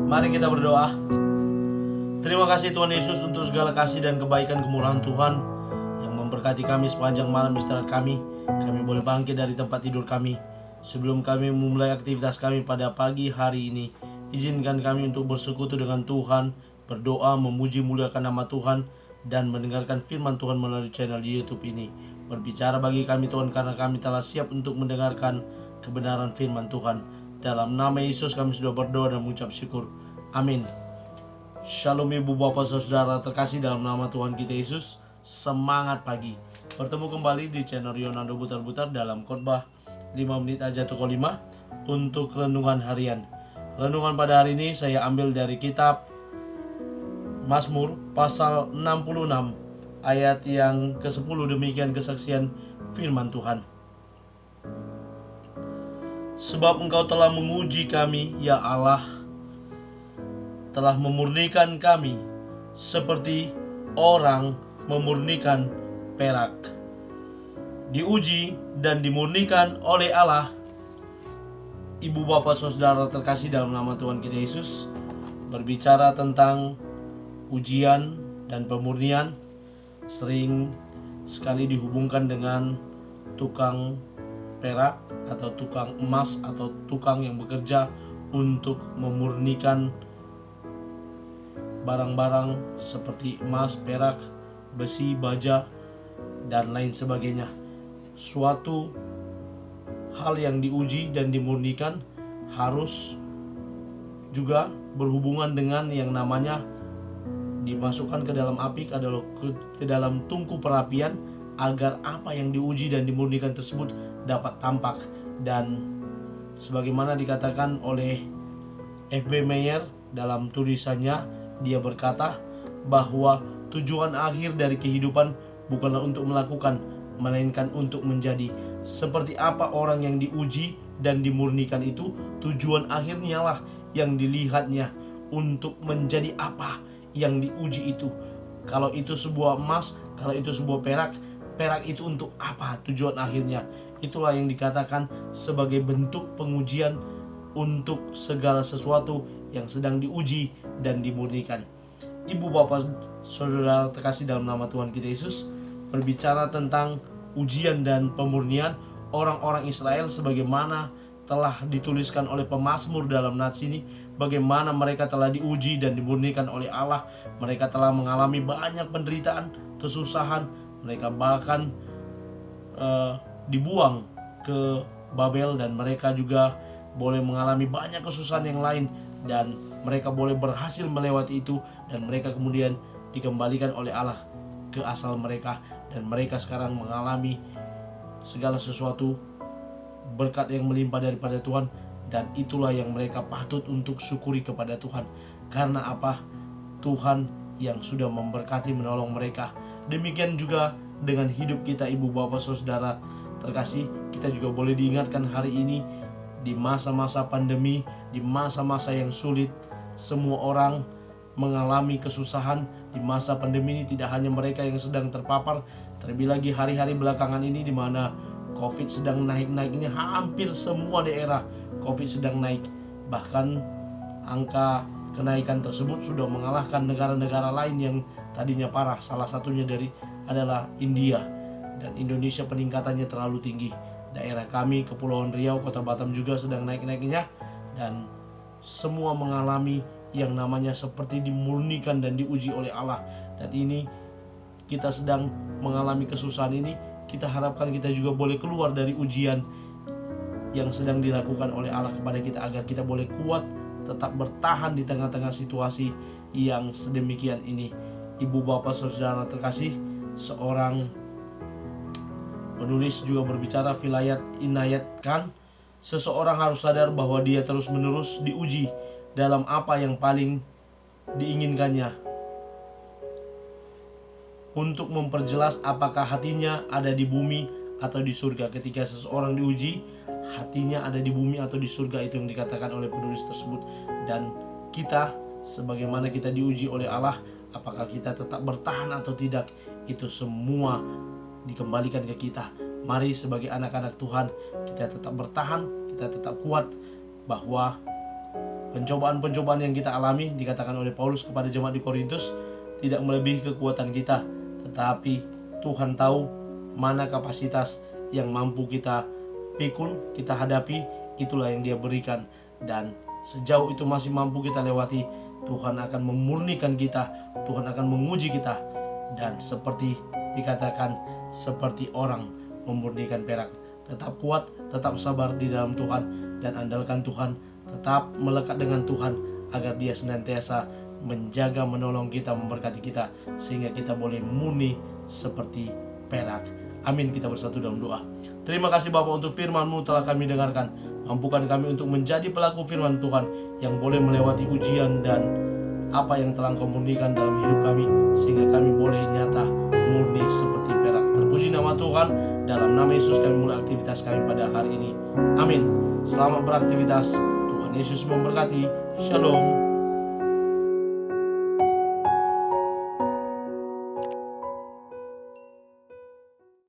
Mari kita berdoa. Terima kasih Tuhan Yesus untuk segala kasih dan kebaikan kemurahan Tuhan yang memberkati kami sepanjang malam istirahat kami. Kami boleh bangkit dari tempat tidur kami. Sebelum kami memulai aktivitas kami pada pagi hari ini, izinkan kami untuk bersekutu dengan Tuhan, berdoa, memuji muliakan nama Tuhan, dan mendengarkan firman Tuhan melalui channel YouTube ini. Berbicara bagi kami Tuhan, karena kami telah siap untuk mendengarkan kebenaran firman Tuhan. Dalam nama Yesus kami sudah berdoa dan mengucap syukur. Amin. Shalom ibu bapak saudara terkasih dalam nama Tuhan kita Yesus. Semangat pagi. Bertemu kembali di channel Yonando Butar-Butar dalam khotbah 5 menit aja toko 5 untuk renungan harian. Renungan pada hari ini saya ambil dari kitab Mazmur pasal 66 ayat yang ke-10. Demikian kesaksian firman Tuhan. Sebab Engkau telah menguji kami, ya Allah, telah memurnikan kami seperti orang memurnikan perak. Diuji dan dimurnikan oleh Allah. Ibu bapak saudara terkasih dalam nama Tuhan kita Yesus, berbicara tentang ujian dan pemurnian sering sekali dihubungkan dengan tukang perak atau tukang emas atau tukang yang bekerja untuk memurnikan barang-barang seperti emas, perak, besi, baja, dan lain sebagainya. Suatu hal yang diuji dan dimurnikan harus juga berhubungan dengan yang namanya dimasukkan ke dalam api, ke dalam tungku perapian, agar apa yang diuji dan dimurnikan tersebut dapat tampak. Dan sebagaimana dikatakan oleh F.B. Meyer dalam tulisannya, dia berkata bahwa tujuan akhir dari kehidupan bukanlah untuk melakukan, melainkan untuk menjadi. Seperti apa orang yang diuji dan dimurnikan itu, tujuan akhirnya lah yang dilihatnya untuk menjadi apa yang diuji itu. Kalau itu sebuah emas, kalau itu sebuah perak, perak itu untuk apa tujuan akhirnya. Itulah yang dikatakan sebagai bentuk pengujian untuk segala sesuatu yang sedang diuji dan dimurnikan. Ibu bapak saudara terkasih dalam nama Tuhan kita Yesus, berbicara tentang ujian dan pemurnian orang-orang Israel sebagaimana telah dituliskan oleh pemazmur dalam nats ini, bagaimana mereka telah diuji dan dimurnikan oleh Allah. Mereka telah mengalami banyak penderitaan, kesusahan. Mereka bahkan dibuang ke Babel, dan mereka juga boleh mengalami banyak kesusahan yang lain, dan mereka boleh berhasil melewati itu, dan mereka kemudian dikembalikan oleh Allah ke asal mereka, dan mereka sekarang mengalami segala sesuatu berkat yang melimpah daripada Tuhan. Dan itulah yang mereka patut untuk syukuri kepada Tuhan. Karena apa? Tuhan yang sudah memberkati, menolong mereka. Demikian juga dengan hidup kita ibu bapak saudara terkasih. Kita juga boleh diingatkan hari ini di masa-masa pandemi, di masa-masa yang sulit, semua orang mengalami kesusahan. Di masa pandemi ini tidak hanya mereka yang sedang terpapar, terlebih lagi hari-hari belakangan ini di mana COVID sedang naik-naiknya. Hampir semua daerah COVID sedang naik. Bahkan angka kenaikan tersebut sudah mengalahkan negara-negara lain yang tadinya parah. Salah satunya adalah India. Dan Indonesia peningkatannya terlalu tinggi. Daerah kami, Kepulauan Riau, Kota Batam juga sedang naik-naiknya. Dan semua mengalami yang namanya seperti dimurnikan dan diuji oleh Allah. Dan ini kita sedang mengalami kesusahan ini. Kita harapkan kita juga boleh keluar dari ujian yang sedang dilakukan oleh Allah kepada kita, agar kita boleh kuat, tetap bertahan di tengah-tengah situasi yang sedemikian ini. Ibu bapak saudara terkasih, seorang penulis juga berbicara, Vilayat inayatkan, seseorang harus sadar bahwa dia terus-menerus diuji dalam apa yang paling diinginkannya, untuk memperjelas apakah hatinya ada di bumi atau di surga. Ketika seseorang diuji, hatinya ada di bumi atau di surga, itu yang dikatakan oleh penulis tersebut. Dan kita, sebagaimana kita diuji oleh Allah, apakah kita tetap bertahan atau tidak, itu semua dikembalikan ke kita. Mari sebagai anak-anak Tuhan, kita tetap bertahan, kita tetap kuat, bahwa Pencobaan-pencobaan yang kita alami, dikatakan oleh Paulus kepada jemaat di Korintus, tidak melebihi kekuatan kita, tetapi Tuhan tahu mana kapasitas yang mampu kita pikul, kita hadapi, itulah yang Dia berikan. Dan sejauh itu masih mampu kita lewati, Tuhan akan memurnikan kita, Tuhan akan menguji kita. Dan seperti dikatakan, seperti orang memurnikan perak. Tetap kuat, tetap sabar di dalam Tuhan, dan andalkan Tuhan. Tetap melekat dengan Tuhan agar Dia senantiasa menjaga, menolong kita, memberkati kita, sehingga kita boleh murni seperti perak. Amin. Kita bersatu dalam doa. Terima kasih Bapa untuk firman-Mu telah kami dengarkan. Mampukan kami untuk menjadi pelaku firman Tuhan yang boleh melewati ujian dan apa yang telah Engkau murnikan dalam hidup kami, sehingga kami boleh nyata murni seperti perak. Terpuji nama Tuhan. Dalam nama Yesus kami mulai aktivitas kami pada hari ini. Amin. Selamat beraktivitas. Tuhan Yesus memberkati. Shalom.